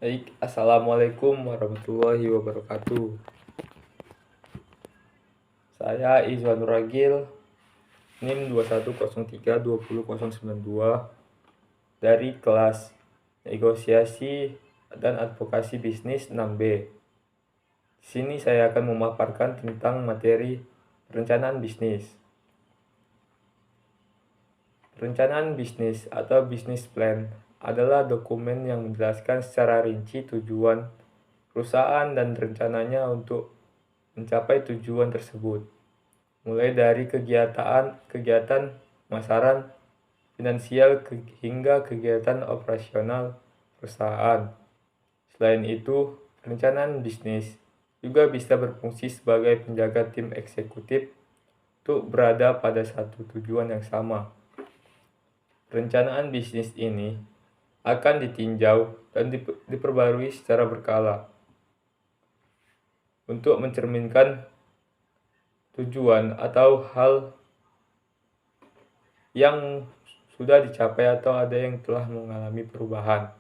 Baik, Assalamualaikum warahmatullahi wabarakatuh. Saya Izwan Nuragil, NIM 21032092 dari kelas Negosiasi dan Advokasi Bisnis 6B. Di sini saya akan memaparkan tentang materi perencanaan bisnis. Perencanaan bisnis atau business plan adalah dokumen yang menjelaskan secara rinci tujuan perusahaan dan rencananya untuk mencapai tujuan tersebut, mulai dari kegiatan pemasaran, finansial hingga kegiatan operasional perusahaan. Selain itu, perencanaan bisnis juga bisa berfungsi sebagai penjaga tim eksekutif untuk berada pada satu tujuan yang sama. Perencanaan bisnis ini akan ditinjau dan diperbarui secara berkala untuk mencerminkan tujuan atau hal yang sudah dicapai atau ada yang telah mengalami perubahan.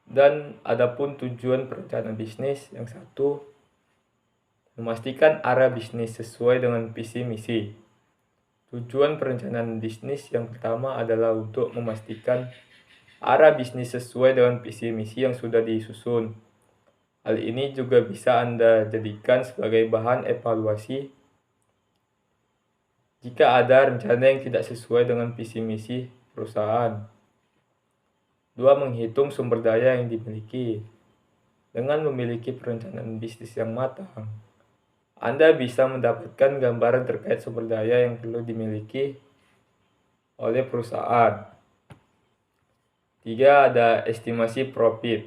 Dan adapun tujuan perencanaan bisnis yang satu, memastikan arah bisnis sesuai dengan visi misi. Tujuan perencanaan bisnis yang pertama adalah untuk memastikan arah bisnis sesuai dengan visi misi yang sudah disusun. Hal ini juga bisa Anda jadikan sebagai bahan evaluasi jika ada rencana yang tidak sesuai dengan visi misi perusahaan. 2. Menghitung sumber daya yang dimiliki. Dengan memiliki perencanaan bisnis yang matang, Anda bisa mendapatkan gambaran terkait sumber daya yang perlu dimiliki oleh perusahaan. 3. Ada estimasi profit.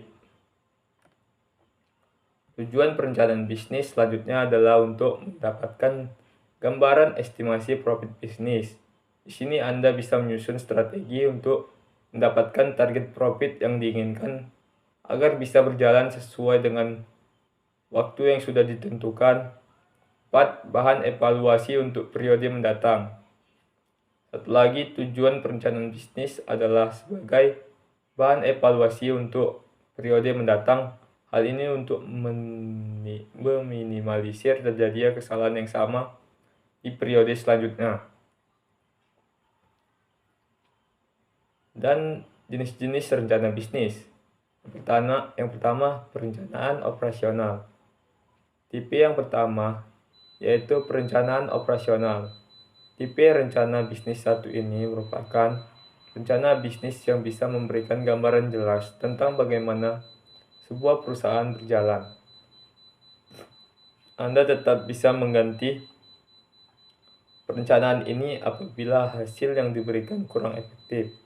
Tujuan perencanaan bisnis selanjutnya adalah untuk mendapatkan gambaran estimasi profit bisnis. Di sini Anda bisa menyusun strategi untuk mendapatkan target profit yang diinginkan agar bisa berjalan sesuai dengan waktu yang sudah ditentukan. 4. Bahan evaluasi untuk periode mendatang. Satu lagi, tujuan perencanaan bisnis adalah sebagai bahan evaluasi untuk periode mendatang. Hal ini untuk meminimalisir terjadinya kesalahan yang sama di periode selanjutnya. Dan jenis-jenis rencana bisnis. Yang pertama, perencanaan operasional. Tipe yang pertama yaitu perencanaan operasional. Tipe rencana bisnis satu ini merupakan rencana bisnis yang bisa memberikan gambaran jelas tentang bagaimana sebuah perusahaan berjalan. Anda tetap bisa mengganti perencanaan ini apabila hasil yang diberikan kurang efektif.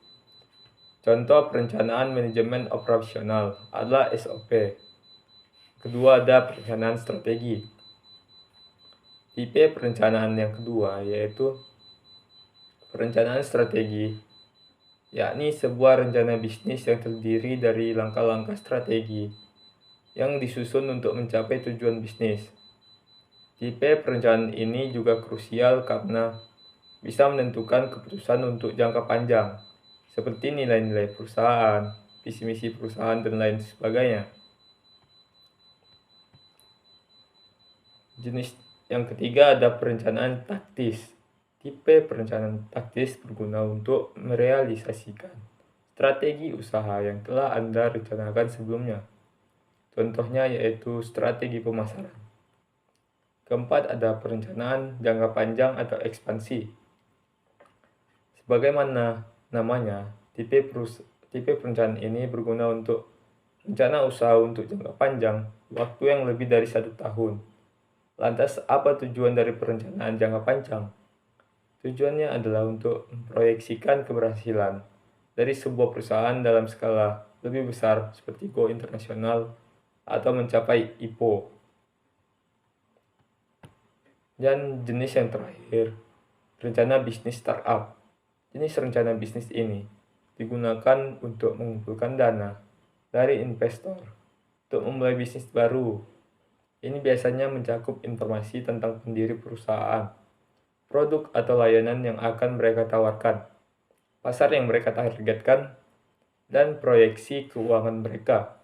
Contoh perencanaan manajemen operasional adalah SOP. Kedua, ada perencanaan strategi. Tipe perencanaan yang kedua yaitu perencanaan strategi, yakni sebuah rencana bisnis yang terdiri dari langkah-langkah strategi yang disusun untuk mencapai tujuan bisnis. Tipe perencanaan ini juga krusial karena bisa menentukan keputusan untuk jangka panjang, seperti nilai-nilai perusahaan, visi misi perusahaan, dan lain sebagainya. Jenis yang ketiga ada perencanaan taktis. Tipe perencanaan taktis berguna untuk merealisasikan strategi usaha yang telah Anda rencanakan sebelumnya. Contohnya yaitu strategi pemasaran. Keempat, ada perencanaan jangka panjang atau ekspansi. Sebagaimana namanya, tipe perencanaan ini berguna untuk rencana usaha untuk jangka panjang, waktu yang lebih dari 1 tahun. Lantas, apa tujuan dari perencanaan jangka panjang? Tujuannya adalah untuk memproyeksikan keberhasilan dari sebuah perusahaan dalam skala lebih besar seperti go internasional atau mencapai IPO. Dan jenis yang terakhir, rencana bisnis startup. Jenis rencana bisnis ini digunakan untuk mengumpulkan dana dari investor untuk memulai bisnis baru. Ini biasanya mencakup informasi tentang pendiri perusahaan, produk atau layanan yang akan mereka tawarkan, pasar yang mereka targetkan, dan proyeksi keuangan mereka.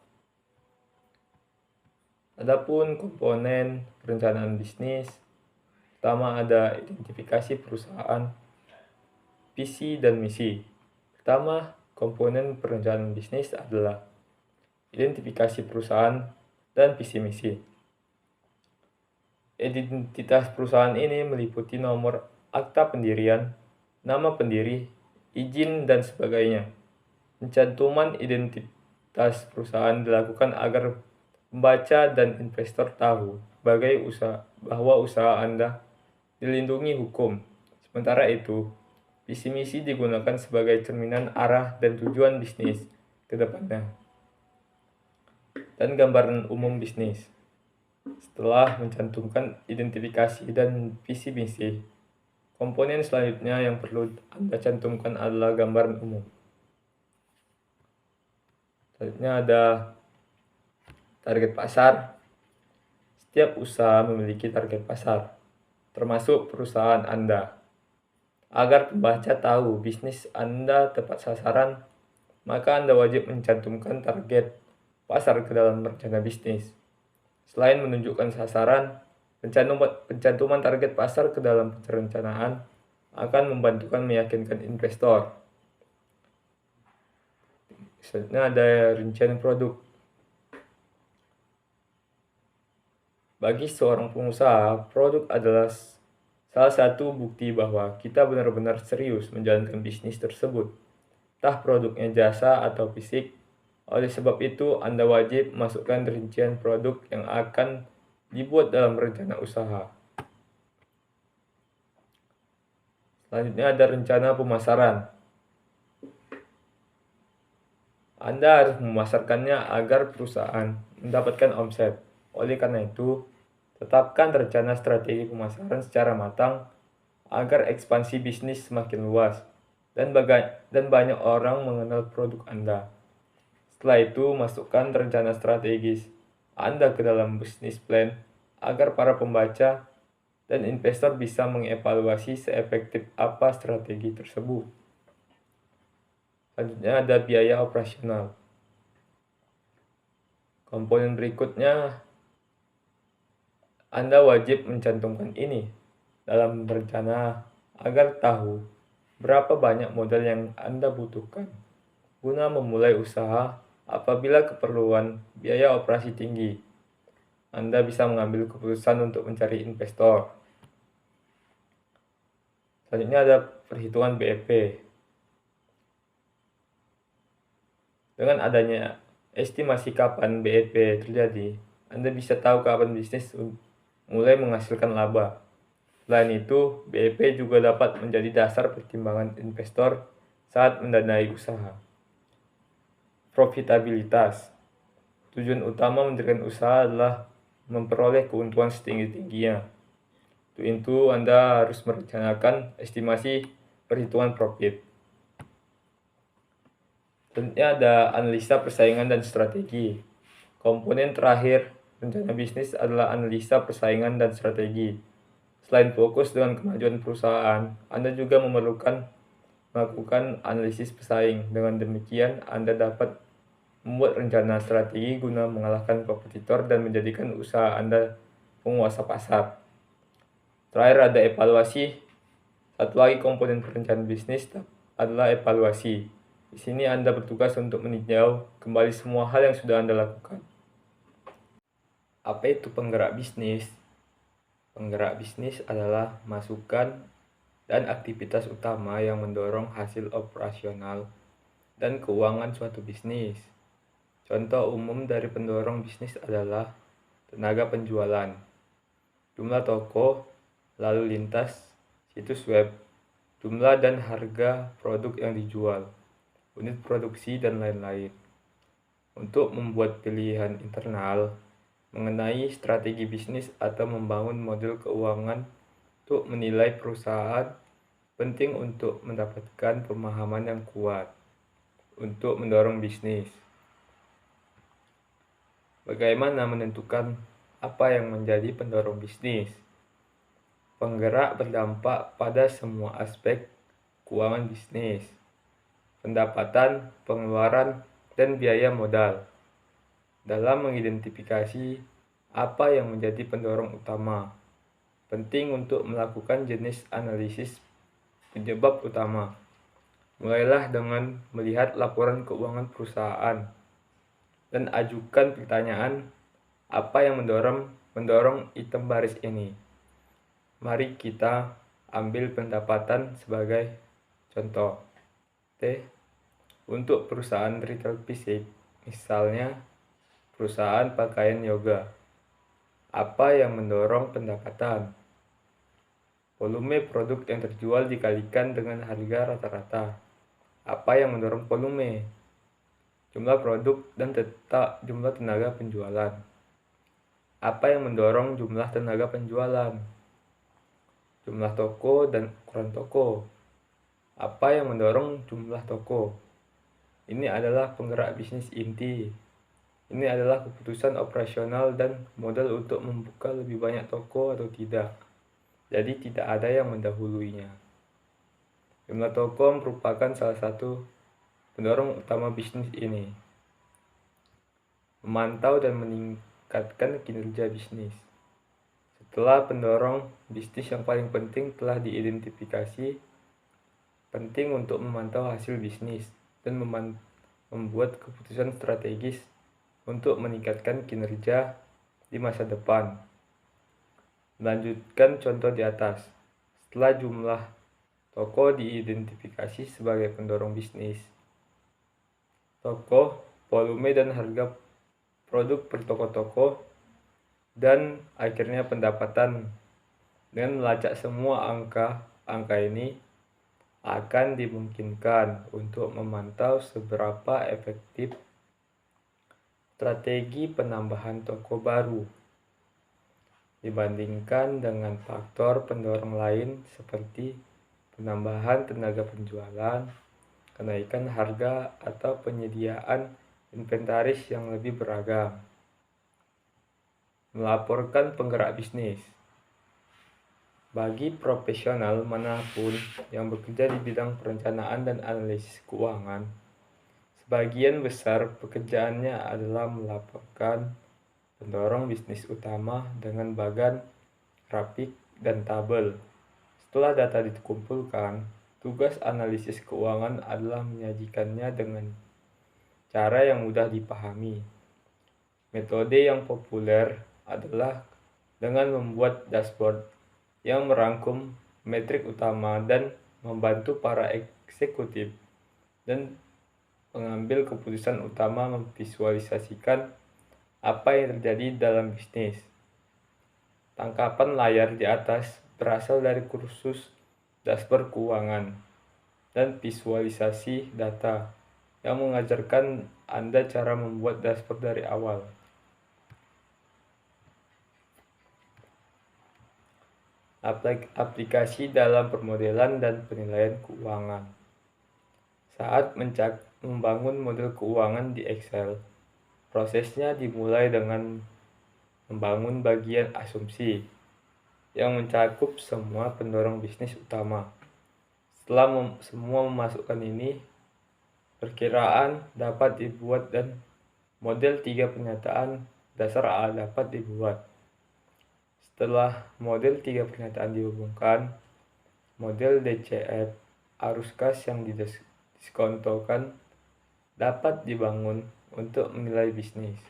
Adapun komponen perencanaan bisnis, pertama ada identifikasi perusahaan, visi dan misi. Pertama, komponen perencanaan bisnis adalah identifikasi perusahaan dan visi misi. Identitas perusahaan ini meliputi nomor akta pendirian, nama pendiri, izin, dan sebagainya. Pencantuman identitas perusahaan dilakukan agar pembaca dan investor tahu bahwa usaha Anda dilindungi hukum. Sementara itu, visi misi digunakan sebagai cerminan arah dan tujuan bisnis ke depannya. Dan gambaran umum bisnis. Setelah mencantumkan identifikasi dan visi misi, komponen selanjutnya yang perlu Anda cantumkan adalah gambaran umum. Selanjutnya ada target pasar. Setiap usaha memiliki target pasar, termasuk perusahaan Anda. Agar pembaca tahu bisnis Anda tepat sasaran, maka Anda wajib mencantumkan target pasar ke dalam rencana bisnis. Selain menunjukkan sasaran, pencantuman target pasar ke dalam perencanaan akan membantukan meyakinkan investor. Selanjutnya ada rincian produk. Bagi seorang pengusaha, produk adalah salah satu bukti bahwa kita benar-benar serius menjalankan bisnis tersebut. Entah produknya jasa atau fisik. Oleh sebab itu, Anda wajib masukkan rincian produk yang akan dibuat dalam rencana usaha. Selanjutnya ada rencana pemasaran. Anda harus memasarkannya agar perusahaan mendapatkan omset. Oleh karena itu, tetapkan rencana strategi pemasaran secara matang agar ekspansi bisnis semakin luas dan banyak orang mengenal produk Anda. Setelah itu, masukkan rencana strategis Anda ke dalam bisnis plan agar para pembaca dan investor bisa mengevaluasi seefektif apa strategi tersebut. Selanjutnya ada biaya operasional. Komponen berikutnya Anda wajib mencantumkan ini dalam rencana agar tahu berapa banyak modal yang Anda butuhkan guna memulai usaha apabila keperluan biaya operasi tinggi. Anda bisa mengambil keputusan untuk mencari investor. Selanjutnya ada perhitungan BEP. Dengan adanya estimasi kapan BEP terjadi, Anda bisa tahu kapan bisnis mulai menghasilkan laba. Selain itu, BEP juga dapat menjadi dasar pertimbangan investor saat mendanai usaha. Profitabilitas. Tujuan utama mendirikan usaha adalah memperoleh keuntungan setinggi-tingginya. Untuk itu, Anda harus merencanakan estimasi perhitungan profit. Selanjutnya ada analisa persaingan dan strategi. Komponen terakhir rencana bisnis adalah analisa persaingan dan strategi. Selain fokus dengan kemajuan perusahaan, Anda juga memerlukan melakukan analisis pesaing. Dengan demikian, Anda dapat membuat rencana strategi guna mengalahkan kompetitor dan menjadikan usaha Anda penguasa pasar. Terakhir ada evaluasi. Satu lagi komponen perencanaan bisnis adalah evaluasi. Di sini Anda bertugas untuk meninjau kembali semua hal yang sudah Anda lakukan. Apa itu penggerak bisnis? Penggerak bisnis adalah masukan dan aktivitas utama yang mendorong hasil operasional dan keuangan suatu bisnis. Contoh umum dari pendorong bisnis adalah tenaga penjualan, jumlah toko, lalu lintas, situs web, jumlah dan harga produk yang dijual, unit produksi, dan lain-lain. Untuk membuat pilihan internal mengenai strategi bisnis atau membangun model keuangan untuk menilai perusahaan, penting untuk mendapatkan pemahaman yang kuat untuk mendorong bisnis. Bagaimana menentukan apa yang menjadi pendorong bisnis? Penggerak berdampak pada semua aspek keuangan bisnis. pendapatan, pengeluaran, dan biaya modal. Dalam mengidentifikasi apa yang menjadi pendorong utama, penting untuk melakukan jenis analisis penyebab utama. Mulailah dengan melihat laporan keuangan perusahaan dan ajukan pertanyaan apa yang mendorong item baris ini. Mari kita ambil pendapatan sebagai contoh. Untuk perusahaan retail fisik, misalnya perusahaan pakaian yoga. Apa yang mendorong pendapatan? Volume produk yang terjual dikalikan dengan harga rata-rata. Apa yang mendorong volume? Jumlah produk dan jumlah tenaga penjualan. Apa yang mendorong jumlah tenaga penjualan? Jumlah toko dan ukuran toko. Apa yang mendorong jumlah toko? Ini adalah penggerak bisnis inti. Ini adalah keputusan operasional dan modal untuk membuka lebih banyak toko atau tidak. Jadi tidak ada yang mendahuluinya. Jumlah toko merupakan salah satu pendorong utama bisnis ini. Memantau dan meningkatkan kinerja bisnis. Setelah pendorong bisnis yang paling penting telah diidentifikasi, penting untuk memantau hasil bisnis dan membuat keputusan strategis untuk meningkatkan kinerja di masa depan. Melanjutkan contoh di atas. Setelah jumlah toko diidentifikasi sebagai pendorong bisnis, toko, volume dan harga produk per toko-toko, dan akhirnya pendapatan. Dengan melacak semua angka ini akan dimungkinkan untuk memantau seberapa efektif strategi penambahan toko baru dibandingkan dengan faktor pendorong lain seperti penambahan tenaga penjualan, kenaikan harga, atau penyediaan inventaris yang lebih beragam. Melaporkan penggerak bisnis. Bagi profesional manapun yang bekerja di bidang perencanaan dan analisis keuangan, sebagian besar pekerjaannya adalah melaporkan pendorong bisnis utama dengan bagan, grafik, dan tabel. Setelah data dikumpulkan, tugas analisis keuangan adalah menyajikannya dengan cara yang mudah dipahami. Metode yang populer adalah dengan membuat dashboard yang merangkum metrik utama dan membantu para eksekutif dan pengambil keputusan utama memvisualisasikan apa yang terjadi dalam bisnis. Tangkapan layar di atas berasal dari kursus dashboard keuangan dan visualisasi data yang mengajarkan Anda cara membuat dashboard dari awal. Aplikasi dalam permodelan dan penilaian keuangan. Saat membangun model keuangan di Excel, prosesnya dimulai dengan membangun bagian asumsi yang mencakup semua pendorong bisnis utama. Setelah semua memasukkan ini, perkiraan dapat dibuat dan model 3 pernyataan dasar dapat dibuat. Setelah model 3 pernyataan dihubungkan, model DCF arus kas yang didiskontokan dapat dibangun untuk menilai bisnis.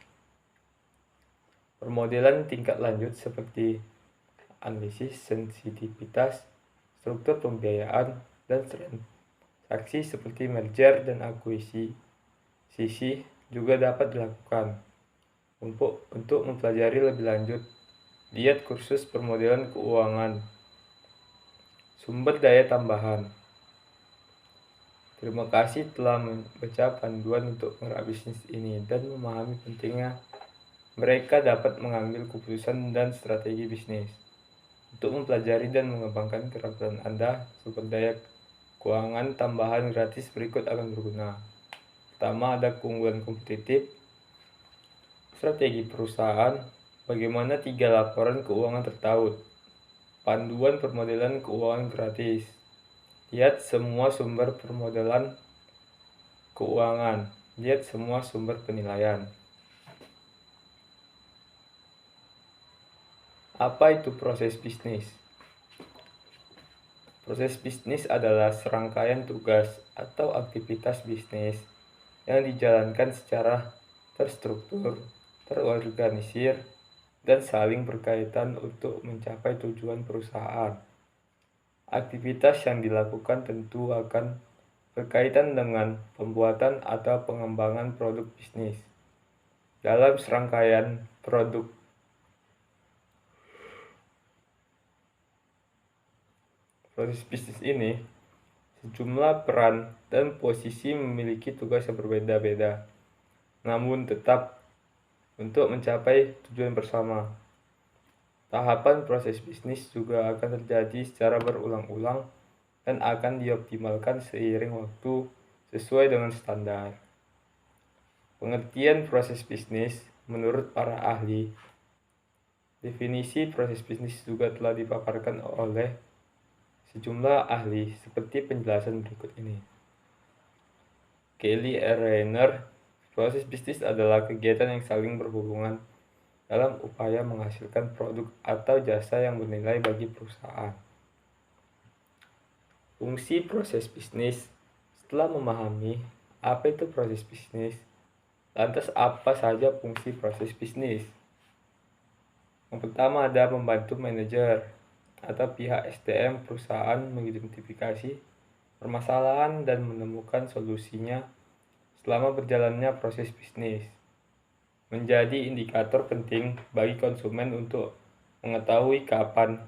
Permodelan tingkat lanjut seperti analisis sensitivitas, struktur pembiayaan, dan transaksi seperti merger dan akuisisi juga dapat dilakukan. Untuk mempelajari lebih lanjut, lihat kursus permodelan keuangan. Sumber daya tambahan. Terima kasih telah membaca panduan untuk penggerak bisnis ini dan memahami pentingnya mereka dapat mengambil keputusan dan strategi bisnis. Untuk mempelajari dan mengembangkan keterampilan Anda, sumber daya keuangan tambahan gratis berikut akan berguna. Pertama, ada keunggulan kompetitif, strategi perusahaan, bagaimana 3 laporan keuangan tertaut, panduan permodelan keuangan gratis. Lihat semua sumber permodelan Keuangan. Lihat semua sumber penilaian. Apa itu proses bisnis? Proses bisnis adalah serangkaian tugas atau aktivitas bisnis yang dijalankan secara terstruktur, terorganisir, dan saling berkaitan untuk mencapai tujuan perusahaan. Aktivitas yang dilakukan tentu akan berkaitan dengan pembuatan atau pengembangan produk bisnis. Dalam serangkaian proses bisnis ini, sejumlah peran dan posisi memiliki tugas yang berbeda-beda, namun tetap untuk mencapai tujuan bersama. Tahapan proses bisnis juga akan terjadi secara berulang-ulang dan akan dioptimalkan seiring waktu sesuai dengan standar. Pengertian proses bisnis menurut para ahli. Definisi proses bisnis juga telah dipaparkan oleh sejumlah ahli seperti penjelasan berikut ini. Kelly R. Rayner, proses bisnis adalah kegiatan yang saling berhubungan dalam upaya menghasilkan produk atau jasa yang bernilai bagi perusahaan. Fungsi proses bisnis. Setelah memahami apa itu proses bisnis, lantas apa saja fungsi proses bisnis? Yang pertama ada membantu manajer atau pihak SDM perusahaan mengidentifikasi permasalahan dan menemukan solusinya selama berjalannya proses bisnis. Menjadi indikator penting bagi konsumen untuk mengetahui kapan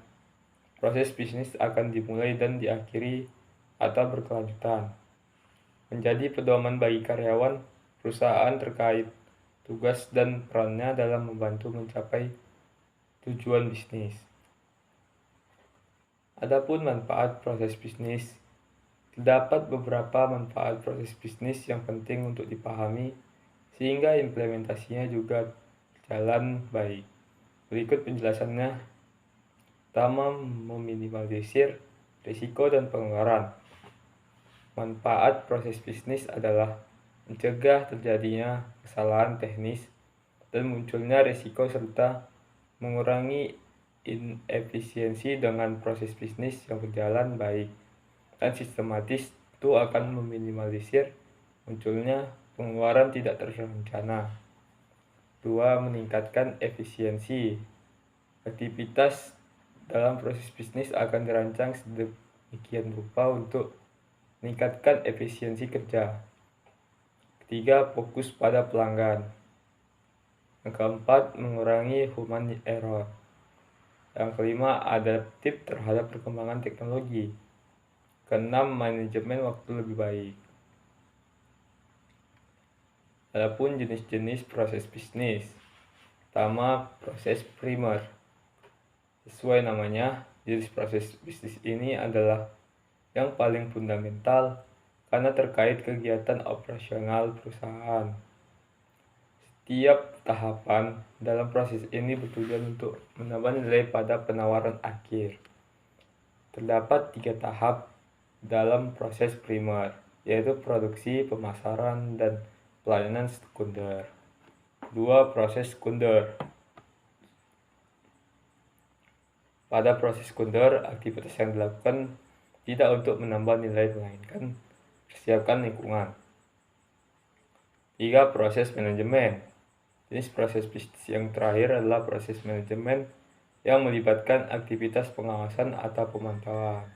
proses bisnis akan dimulai dan diakhiri atau berkelanjutan. Menjadi pedoman bagi karyawan perusahaan terkait tugas dan perannya dalam membantu mencapai tujuan bisnis. Adapun manfaat proses bisnis, terdapat beberapa manfaat proses bisnis yang penting untuk dipahami sehingga implementasinya juga jalan baik. Berikut penjelasannya. Pertama, meminimalisir risiko dan pengeluaran. Manfaat proses bisnis adalah mencegah terjadinya kesalahan teknis dan munculnya risiko serta mengurangi inefisiensi dengan proses bisnis yang berjalan baik dan sistematis itu akan meminimalisir munculnya pengeluaran tidak terencana. 2. Meningkatkan efisiensi. Aktivitas dalam proses bisnis akan dirancang sedemikian rupa untuk meningkatkan efisiensi kerja. 3. Fokus pada pelanggan. Yang keempat, mengurangi human error. Yang kelima, adaptif terhadap perkembangan teknologi. Keenam, manajemen waktu lebih baik. Adapun jenis-jenis proses bisnis. Pertama, proses primer. Sesuai namanya, jenis proses bisnis ini adalah yang paling fundamental karena terkait kegiatan operasional perusahaan. Setiap tahapan dalam proses ini bertujuan untuk menambah nilai pada penawaran akhir. Terdapat 3 tahap dalam proses primer, yaitu produksi, pemasaran, dan pelayanan sekunder. 2. Proses sekunder. Pada proses sekunder, aktivitas yang dilakukan tidak untuk menambah nilai melainkan persiapkan lingkungan. 3. Proses manajemen. Jenis proses bisnis yang terakhir adalah proses manajemen yang melibatkan aktivitas pengawasan atau pemantauan.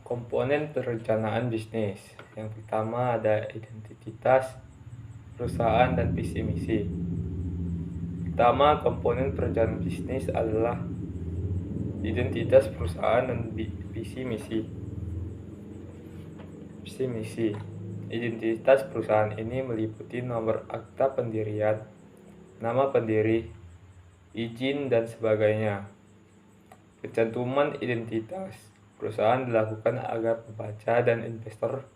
Komponen perencanaan bisnis. Yang pertama ada identitas perusahaan dan visi misi. Pertama, komponen perencanaan bisnis adalah identitas perusahaan dan visi misi. Visi misi. Identitas perusahaan ini meliputi nomor akta pendirian, nama pendiri, izin, dan sebagainya. Pencantuman identitas perusahaan dilakukan agar pembaca dan investor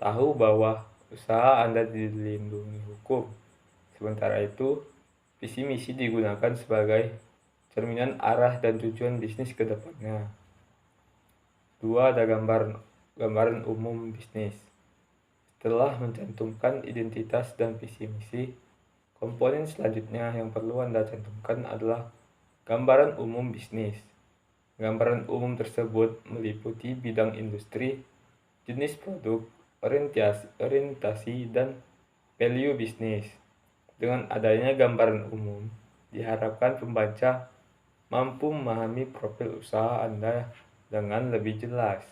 tahu bahwa usaha Anda dilindungi hukum. Sementara itu, visi misi digunakan sebagai cerminan arah dan tujuan bisnis ke depannya. 2. Ada gambar gambaran umum bisnis. Setelah mencantumkan identitas dan visi misi, komponen selanjutnya yang perlu Anda cantumkan adalah gambaran umum bisnis. Gambaran umum tersebut meliputi bidang industri, jenis produk, orientasi, dan value bisnis. Dengan adanya gambaran umum, diharapkan pembaca mampu memahami profil usaha Anda dengan lebih jelas.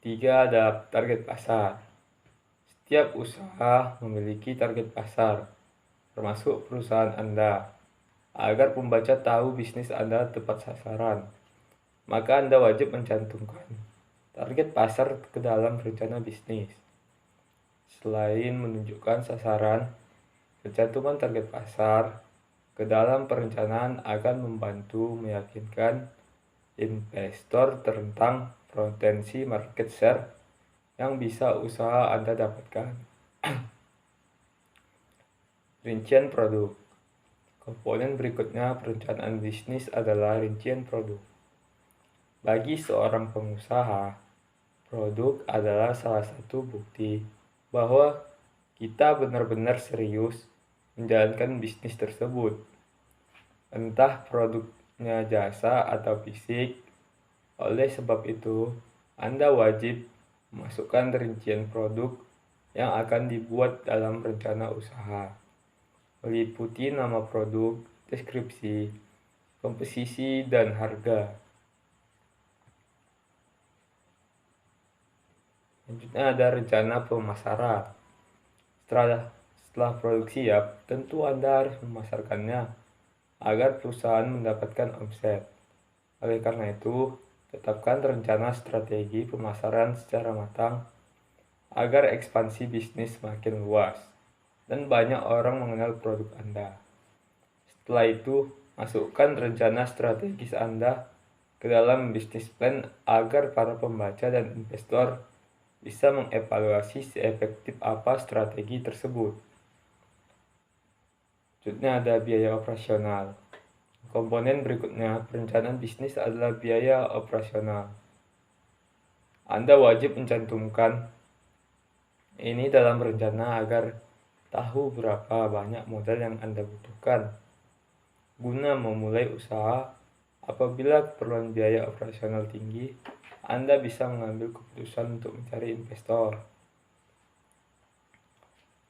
3. Ada target pasar. Setiap usaha memiliki target pasar, termasuk perusahaan Anda. Agar pembaca tahu bisnis Anda tepat sasaran, maka Anda wajib mencantumkan target pasar ke dalam rencana bisnis. Selain menunjukkan sasaran, pencantuman target pasar ke dalam perencanaan akan membantu meyakinkan investor tentang potensi market share yang bisa usaha Anda dapatkan. Rincian produk. Komponen berikutnya perencanaan bisnis adalah rincian produk. Bagi seorang pengusaha, produk adalah salah satu bukti bahwa kita benar-benar serius menjalankan bisnis tersebut. Entah produknya jasa atau fisik. Oleh sebab itu, Anda wajib memasukkan rincian produk yang akan dibuat dalam rencana usaha. Meliputi nama produk, deskripsi, komposisi, dan harga. Selanjutnya ada rencana pemasaran. Setelah produk siap, tentu Anda harus memasarkannya agar perusahaan mendapatkan omset. Oleh karena itu, tetapkan rencana strategi pemasaran secara matang agar ekspansi bisnis semakin luas dan banyak orang mengenal produk Anda. Setelah itu, masukkan rencana strategis Anda ke dalam bisnis plan agar para pembaca dan investor bisa mengevaluasi seefektif apa strategi tersebut. Selanjutnya ada biaya operasional. Komponen berikutnya perencanaan bisnis adalah biaya operasional. Anda wajib mencantumkan ini dalam rencana agar tahu berapa banyak modal yang Anda butuhkan guna memulai usaha. Apabila keperluan biaya operasional tinggi, Anda bisa mengambil keputusan untuk mencari investor.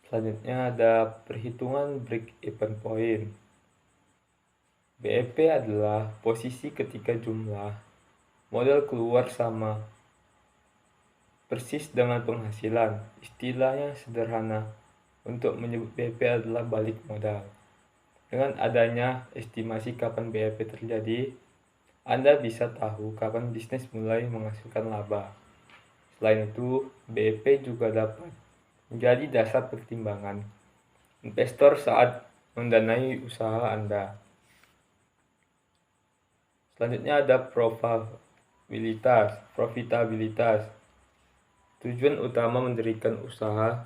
Selanjutnya ada perhitungan break-even point. BEP adalah posisi ketika jumlah modal keluar sama persis dengan penghasilan. Istilahnya sederhana untuk menyebut BEP adalah balik modal. Dengan adanya estimasi kapan BEP terjadi, Anda bisa tahu kapan bisnis mulai menghasilkan laba. Selain itu, BEP juga dapat menjadi dasar pertimbangan investor saat mendanai usaha Anda. Selanjutnya ada profitabilitas. Tujuan utama mendirikan usaha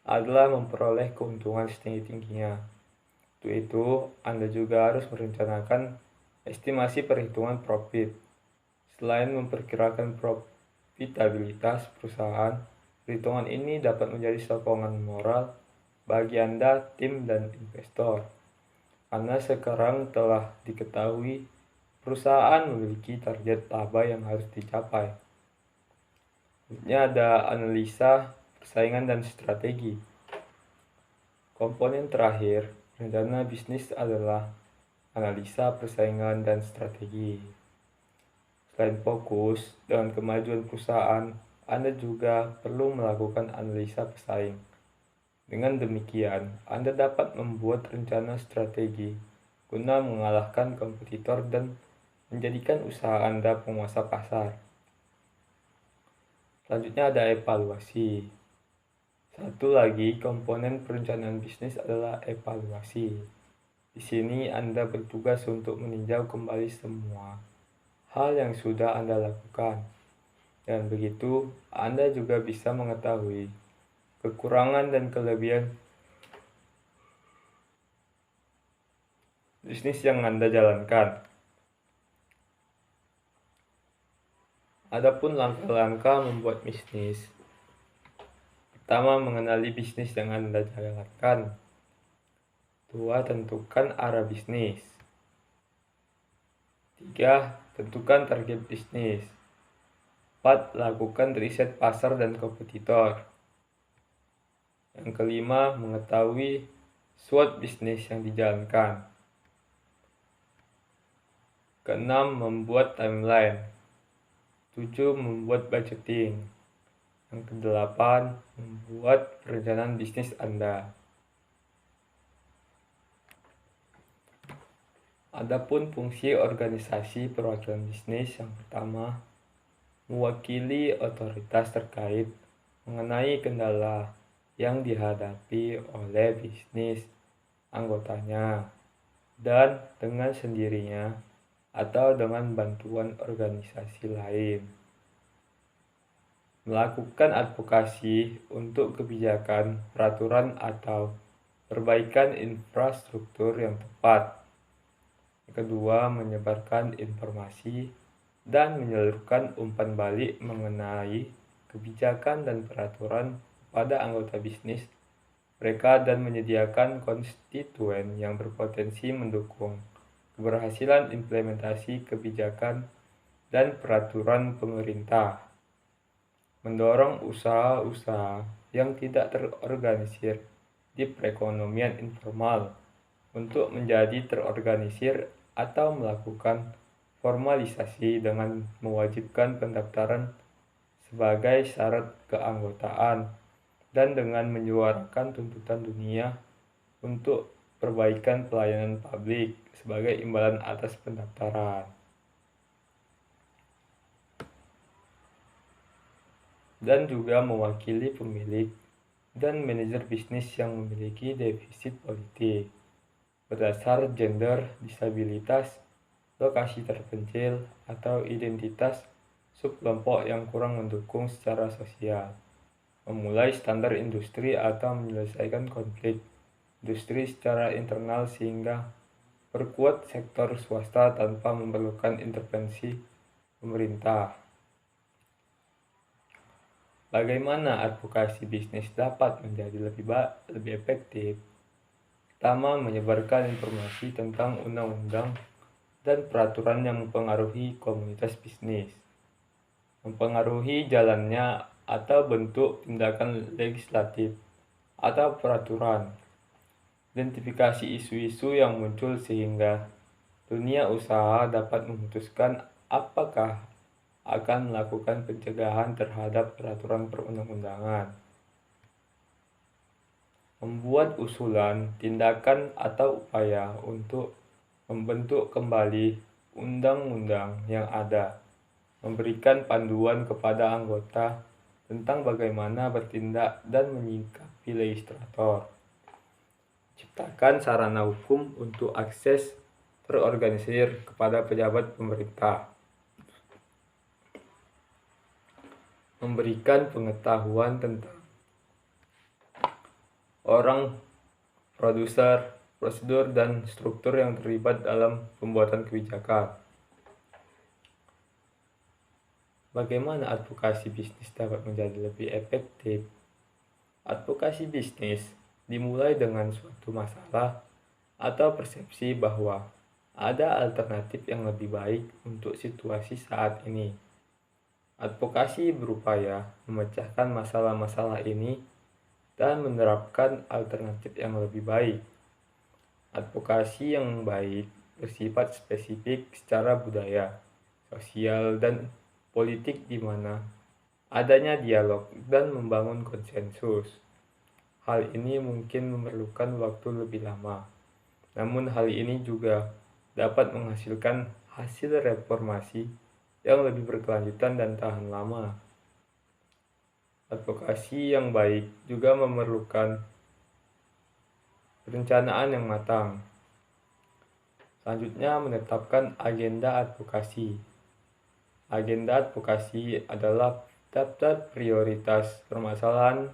adalah memperoleh keuntungan setinggi-tingginya. Untuk itu, Anda juga harus merencanakan estimasi perhitungan profit. Selain memperkirakan profitabilitas perusahaan, perhitungan ini dapat menjadi sokongan moral bagi Anda, tim, dan investor. Karena sekarang telah diketahui perusahaan memiliki target laba yang harus dicapai. Selanjutnya ada analisa, persaingan, dan strategi. Komponen terakhir rencana bisnis adalah analisa, persaingan, dan strategi. Selain fokus dengan kemajuan perusahaan, Anda juga perlu melakukan analisa pesaing. Dengan demikian, Anda dapat membuat rencana strategi guna mengalahkan kompetitor dan menjadikan usaha Anda penguasa pasar. Selanjutnya ada evaluasi. Satu lagi komponen perencanaan bisnis adalah evaluasi. Di sini Anda bertugas untuk meninjau kembali semua hal yang sudah Anda lakukan. Dan begitu, Anda juga bisa mengetahui kekurangan dan kelebihan bisnis yang Anda jalankan. Adapun langkah-langkah membuat bisnis. Pertama, mengenali bisnis yang Anda jalankan. 2. Tentukan arah bisnis. 3. Tentukan target bisnis. 4. Lakukan riset pasar dan kompetitor. Yang kelima, mengetahui SWOT bisnis yang dijalankan. Keenam, membuat timeline. 7. Membuat budgeting. Yang kedelapan, membuat perencanaan bisnis Anda. Adapun fungsi organisasi perwakilan bisnis, yang pertama, mewakili otoritas terkait mengenai kendala yang dihadapi oleh bisnis anggotanya dan dengan sendirinya atau dengan bantuan organisasi lain. Melakukan advokasi untuk kebijakan, peraturan, atau perbaikan infrastruktur yang tepat. Kedua, menyebarkan informasi dan menyalurkan umpan balik mengenai kebijakan dan peraturan pada anggota bisnis mereka dan menyediakan konstituen yang berpotensi mendukung keberhasilan implementasi kebijakan dan peraturan pemerintah. Mendorong usaha-usaha yang tidak terorganisir di perekonomian informal untuk menjadi terorganisir atau melakukan formalisasi dengan mewajibkan pendaftaran sebagai syarat keanggotaan dan dengan menyuarakan tuntutan dunia untuk perbaikan pelayanan publik sebagai imbalan atas pendaftaran. Dan juga mewakili pemilik dan manajer bisnis yang memiliki defisit politik berdasar gender, disabilitas, lokasi terpencil, atau identitas subkelompok yang kurang mendukung secara sosial, memulai standar industri atau menyelesaikan konflik industri secara internal sehingga perkuat sektor swasta tanpa memerlukan intervensi pemerintah. Bagaimana advokasi bisnis dapat menjadi lebih efektif? Pertama, menyebarkan informasi tentang undang-undang dan peraturan yang mempengaruhi komunitas bisnis, mempengaruhi jalannya atau bentuk tindakan legislatif atau peraturan, identifikasi isu-isu yang muncul sehingga dunia usaha dapat memutuskan apakah akan melakukan pencegahan terhadap peraturan perundang-undangan. Membuat usulan, tindakan, atau upaya untuk membentuk kembali undang-undang yang ada, memberikan panduan kepada anggota tentang bagaimana bertindak dan menyikapi legislator, ciptakan sarana hukum untuk akses terorganisir kepada pejabat pemerintah, memberikan pengetahuan tentang orang, produser, prosedur, dan struktur yang terlibat dalam pembuatan kebijakan. Bagaimana advokasi bisnis dapat menjadi lebih efektif? Advokasi bisnis dimulai dengan suatu masalah atau persepsi bahwa ada alternatif yang lebih baik untuk situasi saat ini. Advokasi berupaya memecahkan masalah-masalah ini dan menerapkan alternatif yang lebih baik. Advokasi yang baik bersifat spesifik secara budaya, sosial, dan politik di mana adanya dialog dan membangun konsensus. Hal ini mungkin memerlukan waktu lebih lama, namun hal ini juga dapat menghasilkan hasil reformasi yang lebih berkelanjutan dan tahan lama. Advokasi yang baik juga memerlukan perencanaan yang matang. Selanjutnya, menetapkan agenda advokasi. Agenda advokasi adalah daftar prioritas permasalahan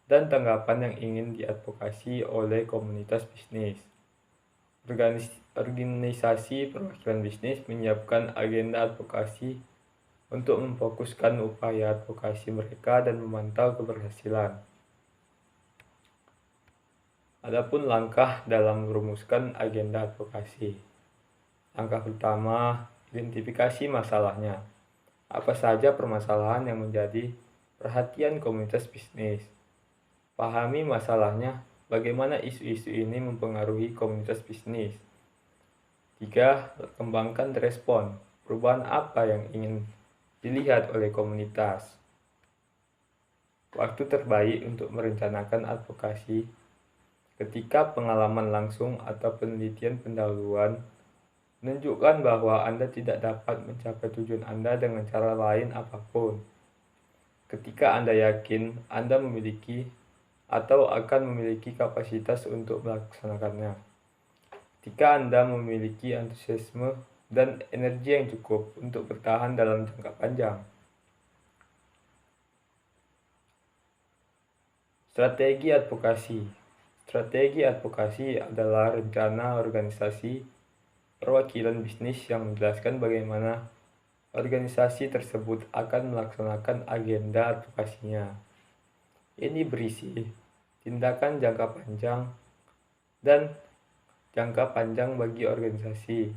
dan tanggapan yang ingin diadvokasi oleh komunitas bisnis. Organisasi perwakilan bisnis menyiapkan agenda advokasi untuk memfokuskan upaya advokasi mereka dan memantau keberhasilan. Adapun langkah dalam merumuskan agenda advokasi. Langkah pertama, identifikasi masalahnya. Apa saja permasalahan yang menjadi perhatian komunitas bisnis? Pahami masalahnya, bagaimana isu-isu ini mempengaruhi komunitas bisnis. 3. Kembangkan respon. Perubahan apa yang ingin dilihat oleh komunitas? Waktu terbaik untuk merencanakan advokasi ketika pengalaman langsung atau penelitian pendahuluan menunjukkan bahwa Anda tidak dapat mencapai tujuan Anda dengan cara lain apapun. Ketika Anda yakin Anda memiliki atau akan memiliki kapasitas untuk melaksanakannya. Ketika Anda memiliki antusiasme dan energi yang cukup untuk bertahan dalam jangka panjang. Strategi advokasi. Strategi advokasi adalah rencana organisasi perwakilan bisnis yang menjelaskan bagaimana organisasi tersebut akan melaksanakan agenda advokasinya. Ini berisi tindakan jangka panjang dan jangka panjang bagi organisasi,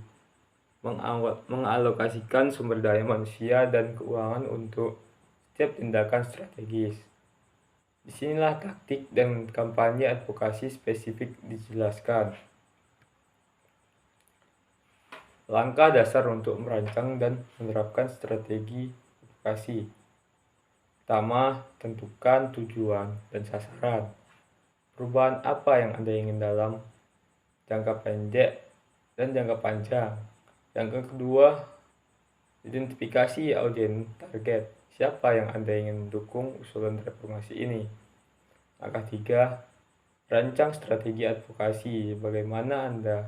mengalokasikan sumber daya manusia dan keuangan untuk setiap tindakan strategis. Disinilah taktik dan kampanye advokasi spesifik dijelaskan. Langkah dasar untuk merancang dan menerapkan strategi advokasi. Pertama, tentukan tujuan dan sasaran. Perubahan apa yang Anda ingin dalam jangka pendek dan jangka panjang. Yang kedua, identifikasi audiens target. Siapa yang Anda ingin mendukung usulan reformasi ini. Langkah 3, rancang strategi advokasi. Bagaimana Anda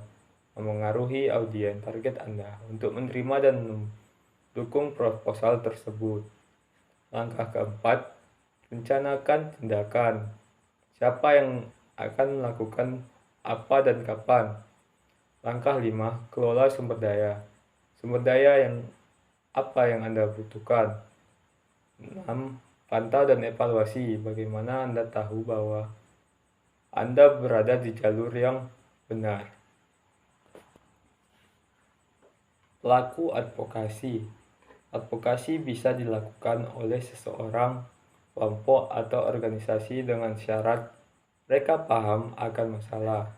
memengaruhi audiens target Anda untuk menerima dan mendukung proposal tersebut. Langkah keempat, rencanakan tindakan. Siapa yang akan melakukan apa dan kapan. Langkah 5, kelola sumber daya. Sumber daya yang apa yang Anda butuhkan. 6, pantau dan evaluasi. Bagaimana Anda tahu bahwa Anda berada di jalur yang benar. Pelaku advokasi. Advokasi bisa dilakukan oleh seseorang, kelompok, atau organisasi dengan syarat mereka paham akan masalah,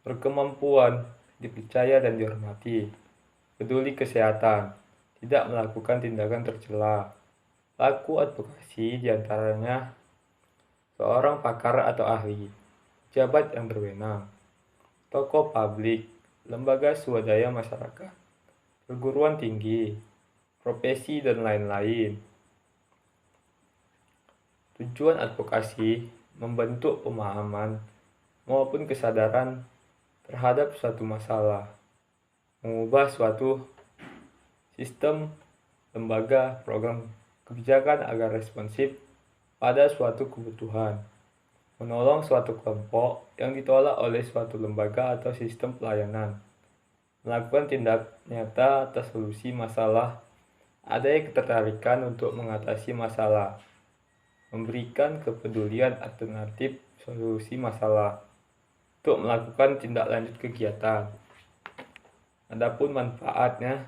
berkemampuan, dipercaya dan dihormati, peduli kesehatan, tidak melakukan tindakan tercela. Pelaku advokasi diantaranya seorang pakar atau ahli, pejabat yang berwenang, tokoh publik, lembaga swadaya masyarakat, perguruan tinggi, profesi, dan lain-lain. Tujuan advokasi membentuk pemahaman maupun kesadaran terhadap suatu masalah, mengubah suatu sistem, lembaga, program kebijakan agar responsif pada suatu kebutuhan, menolong suatu kelompok yang ditolak oleh suatu lembaga atau sistem pelayanan, melakukan tindak nyata atas solusi masalah, adanya ketertarikan untuk mengatasi masalah, memberikan kepedulian alternatif solusi masalah, untuk melakukan tindak lanjut kegiatan. Adapun manfaatnya,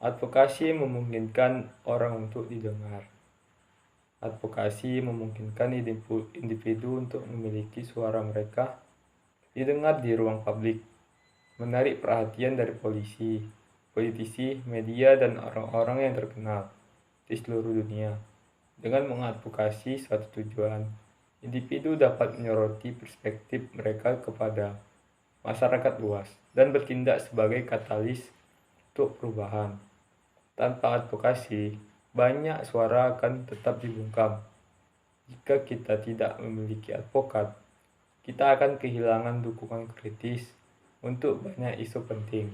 advokasi memungkinkan orang untuk didengar. Advokasi memungkinkan individu untuk memiliki suara mereka didengar di ruang publik, menarik perhatian dari polisi, politisi, media, dan orang-orang yang terkenal di seluruh dunia. Dengan mengadvokasi suatu tujuan, individu dapat menyoroti perspektif mereka kepada masyarakat luas dan bertindak sebagai katalis untuk perubahan. Tanpa advokasi, banyak suara akan tetap dibungkam. Jika kita tidak memiliki advokat, kita akan kehilangan dukungan kritis untuk banyak isu penting.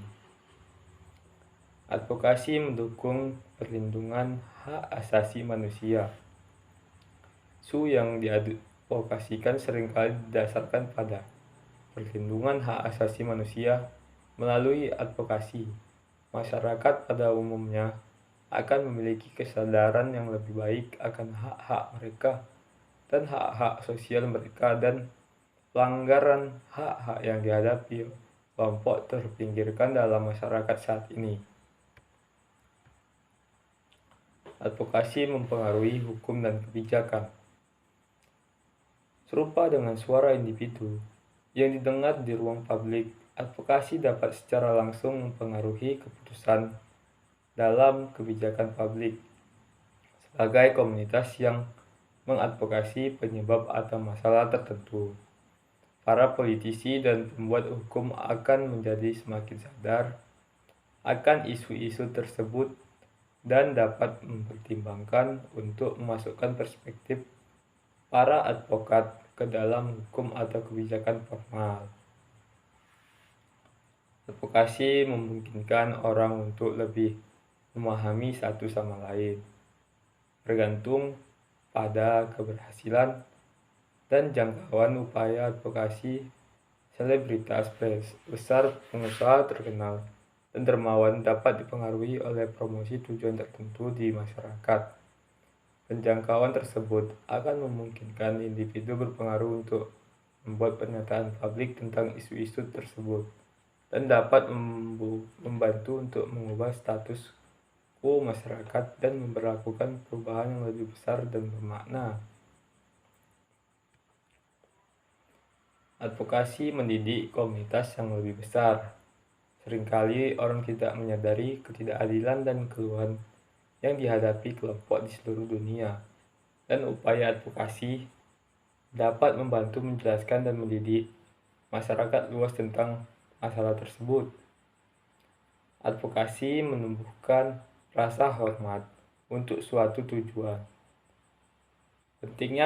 Advokasi mendukung perlindungan hak asasi manusia. Isu yang diadvokasikan seringkali didasarkan pada perlindungan hak asasi manusia melalui advokasi. Masyarakat pada umumnya akan memiliki kesadaran yang lebih baik akan hak-hak mereka dan hak-hak sosial mereka dan pelanggaran hak-hak yang dihadapi kelompok terpinggirkan dalam masyarakat saat ini. Advokasi mempengaruhi hukum dan kebijakan. Serupa dengan suara individu yang didengar di ruang publik, advokasi dapat secara langsung mempengaruhi keputusan dalam kebijakan publik. Sebagai komunitas yang mengadvokasi penyebab atau masalah tertentu, para politisi dan pembuat hukum akan menjadi semakin sadar akan isu-isu tersebut dan dapat mempertimbangkan untuk memasukkan perspektif para advokat ke dalam hukum atau kebijakan formal. Advokasi memungkinkan orang untuk lebih memahami satu sama lain, bergantung pada keberhasilan dan jangkauan upaya advokasi. Selebritas besar, pengusaha terkenal, dan dermawan dapat dipengaruhi oleh promosi tujuan tertentu di masyarakat. Penjangkauan tersebut akan memungkinkan individu berpengaruh untuk membuat pernyataan publik tentang isu-isu tersebut dan dapat membantu untuk mengubah status quo masyarakat dan memberlakukan perubahan yang lebih besar dan bermakna. Advokasi mendidik komunitas yang lebih besar. Seringkali orang tidak menyadari ketidakadilan dan keluhan yang dihadapi kelompok di seluruh dunia, dan upaya advokasi dapat membantu menjelaskan dan mendidik masyarakat luas tentang masalah tersebut. Advokasi menumbuhkan rasa hormat untuk suatu tujuan. Penting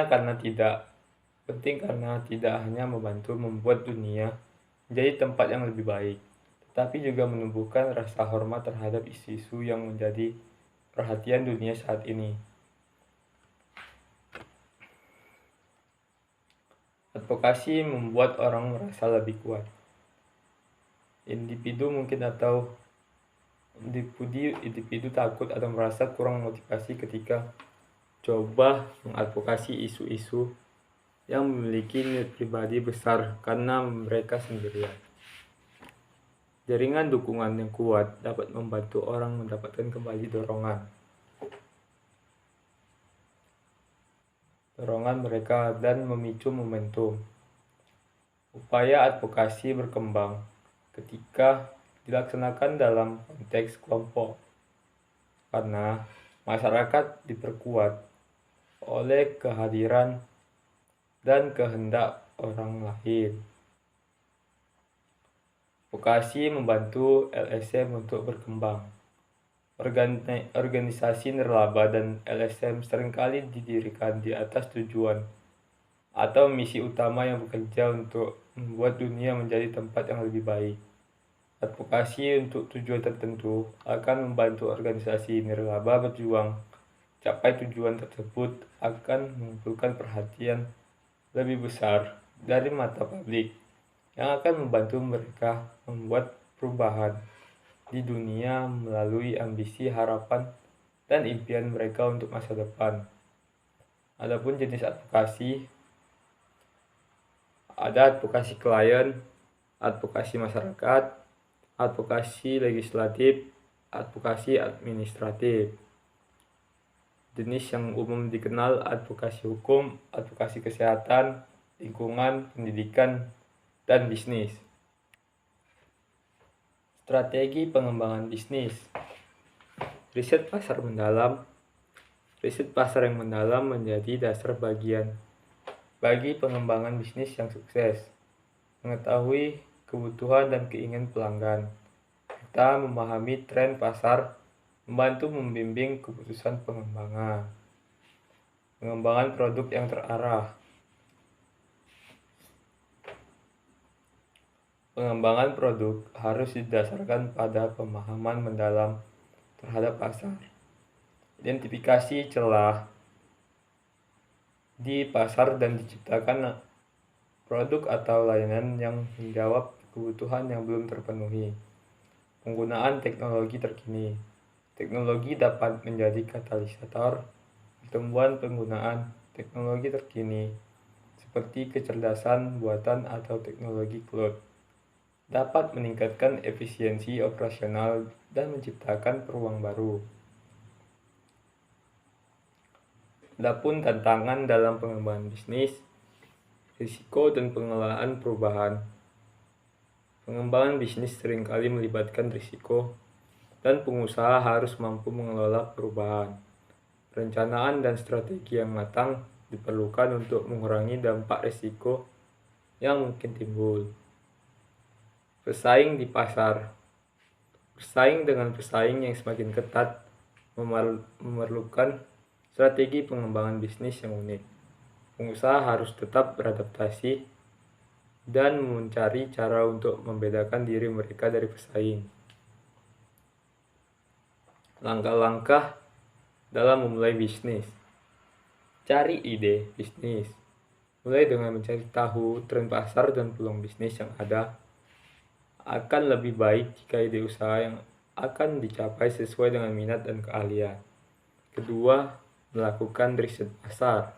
karena tidak hanya membantu membuat dunia menjadi tempat yang lebih baik, tetapi juga menumbuhkan rasa hormat terhadap isu-isu yang menjadi perhatian dunia saat ini. Advokasi membuat orang merasa lebih kuat. Individu takut atau merasa kurang motivasi ketika coba mengadvokasi isu-isu yang memiliki nilai pribadi besar karena mereka sendirian. Jaringan dukungan yang kuat dapat membantu orang mendapatkan kembali dorongan mereka dan memicu momentum. Upaya advokasi berkembang ketika dilaksanakan dalam konteks kelompok, karena masyarakat diperkuat oleh kehadiran dan kehendak orang lain. Advokasi membantu LSM untuk berkembang. Organisasi nirlaba dan LSM seringkali didirikan di atas tujuan atau misi utama yang bekerja untuk membuat dunia menjadi tempat yang lebih baik. Advokasi untuk tujuan tertentu akan membantu organisasi nirlaba berjuang. Capai tujuan tersebut akan mengumpulkan perhatian lebih besar dari mata publik yang akan membantu mereka membuat perubahan di dunia melalui ambisi, harapan, dan impian mereka untuk masa depan. Adapun jenis advokasi, ada advokasi klien, advokasi masyarakat, advokasi legislatif, advokasi administratif. Jenis yang umum dikenal advokasi hukum, advokasi kesehatan, lingkungan, pendidikan, dan bisnis. Strategi pengembangan bisnis. Riset pasar mendalam. Riset pasar yang mendalam menjadi dasar bagi pengembangan bisnis yang sukses. Mengetahui kebutuhan dan keinginan pelanggan. Kita memahami tren pasar, membantu membimbing keputusan pengembangan. Pengembangan produk yang terarah. Pengembangan produk harus didasarkan pada pemahaman mendalam terhadap pasar. Identifikasi celah di pasar dan diciptakan produk atau layanan yang menjawab kebutuhan yang belum terpenuhi. Penggunaan teknologi terkini. Teknologi dapat menjadi katalisator pertumbuhan penggunaan teknologi terkini seperti kecerdasan buatan atau teknologi cloud dapat meningkatkan efisiensi operasional dan menciptakan peluang baru. Adapun tantangan dalam pengembangan bisnis, risiko dan pengelolaan perubahan. Pengembangan bisnis seringkali melibatkan risiko, dan pengusaha harus mampu mengelola perubahan. Perencanaan dan strategi yang matang diperlukan untuk mengurangi dampak risiko yang mungkin timbul. Bersaing di pasar. Bersaing dengan pesaing yang semakin ketat memerlukan strategi pengembangan bisnis yang unik. Pengusaha harus tetap beradaptasi dan mencari cara untuk membedakan diri mereka dari pesaing. Langkah-langkah dalam memulai bisnis. Cari ide bisnis. Mulai dengan mencari tahu tren pasar dan peluang bisnis yang ada. Akan lebih baik jika ide usaha yang akan dicapai sesuai dengan minat dan keahlian. Kedua, melakukan riset pasar.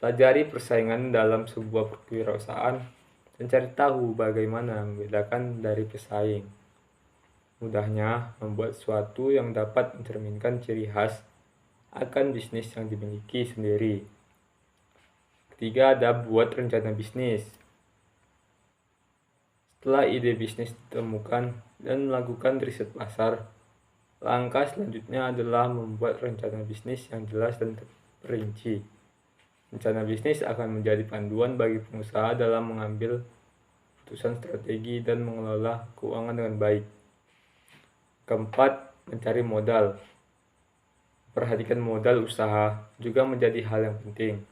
Pelajari persaingan dalam sebuah perwirausahaan dan cari tahu bagaimana membedakan dari pesaing. Mudahnya membuat sesuatu yang dapat mencerminkan ciri khas akan bisnis yang dimiliki sendiri. Ketiga, ada buat rencana bisnis. Setelah ide bisnis ditemukan dan melakukan riset pasar, langkah selanjutnya adalah membuat rencana bisnis yang jelas dan terperinci. Rencana bisnis akan menjadi panduan bagi pengusaha dalam mengambil keputusan strategi dan mengelola keuangan dengan baik. Keempat, mencari modal. Perhatikan modal usaha juga menjadi hal yang penting.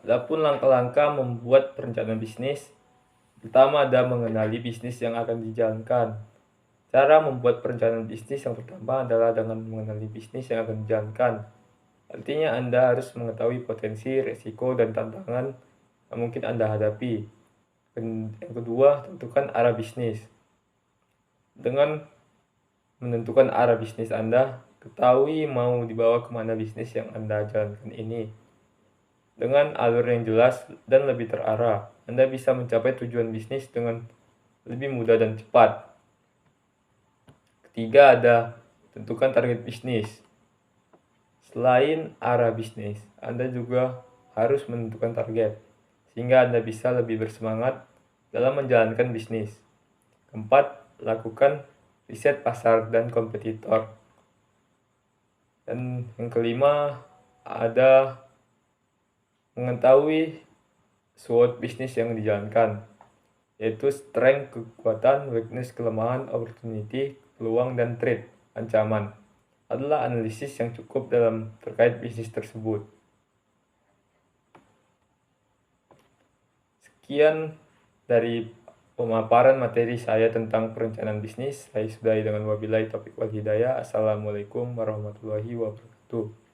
Adapun langkah-langkah membuat perencanaan bisnis, pertama ada mengenali bisnis yang akan dijalankan. Cara membuat perencanaan bisnis yang pertama adalah dengan mengenali bisnis yang akan dijalankan. Artinya Anda harus mengetahui potensi, risiko, dan tantangan yang mungkin Anda hadapi. Yang kedua, tentukan arah bisnis. Dengan menentukan arah bisnis Anda, ketahui mau dibawa kemana bisnis yang Anda jalankan ini. Dengan alur yang jelas dan lebih terarah, Anda bisa mencapai tujuan bisnis dengan lebih mudah dan cepat. Ketiga, ada tentukan target bisnis. Selain arah bisnis, Anda juga harus menentukan target, sehingga Anda bisa lebih bersemangat dalam menjalankan bisnis. Keempat, lakukan riset pasar dan kompetitor. Dan yang kelima, ada mengetahui SWOT bisnis yang dijalankan, yaitu strength, kekuatan, weakness, kelemahan, opportunity, peluang, dan threat, ancaman, adalah analisis yang cukup dalam terkait bisnis tersebut. Sekian dari pemaparan materi saya tentang perencanaan bisnis. Saya sudahi dengan wabillahi taufiq wal hidayah. Assalamualaikum warahmatullahi wabarakatuh.